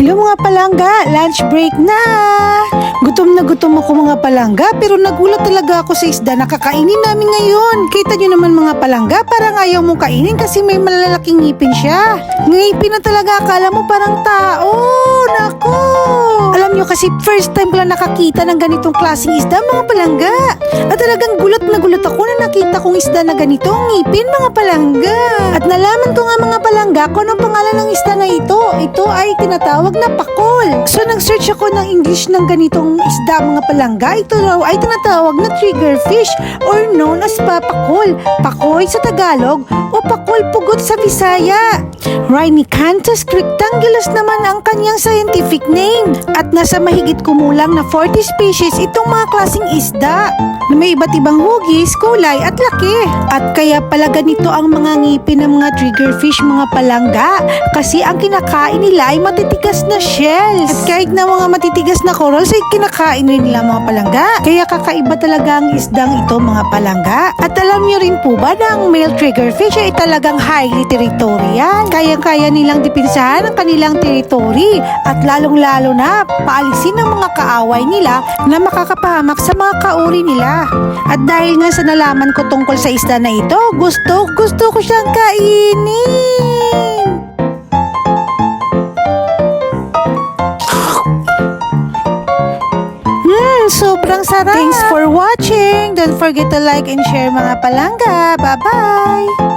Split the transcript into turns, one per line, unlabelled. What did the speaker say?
Hello mga palangga, lunch break na! Gutom na gutom ako mga palangga, pero nagulat talaga ako sa isda na kakainin namin ngayon. Kita nyo naman mga palangga, parang ayaw mong kainin kasi may malalaking ngipin siya. Ngipin na talaga, akala mo parang tao. Nako! Alam nyo kasi first time ko lang nakakita ng ganitong klaseng isda mga palangga. At talagang gulat na gulat ako na nakita kong isda na ganito ang ngipin mga palangga. At nalaman ko nga mga palangga kung anong pangalan ng isda na ito. Ito ay tinatawag na pakol. So nag-search ako ng English ng ganitong isda mga palangga. Ito raw ay tinatawag na triggerfish or known as papakol. Pakoy sa Tagalog o pakol pugot sa Bisaya. Rhinicanthus rectangulus naman ang kanyang scientific name. At nasa mahigit kumulang na 40 species itong mga klaseng isda na may iba't ibang hugis, kulay at laki. At kaya pala ganito ang mga ngipin ng mga triggerfish mga palangga kasi ang kinakain nila ay matitigas na shells. At kahit na mga matitigas na corals ay kinakain rin nila mga palangga. Kaya kakaiba talaga ang isdang ito mga palangga. At alam nyo rin po ba na ang male triggerfish ay talagang highly territorial. Kaya nilang dipinsahan ang kanilang territory at lalong-lalo na paalisin ng mga kaaway nila na makakapahamak sa mga kauri nila. At dahil nga sa nalaman ko tungkol sa isda na ito, gusto ko siyang kainin. Sobrang sarap. Thanks for watching. Don't forget to like and share mga palangga. Bye-bye.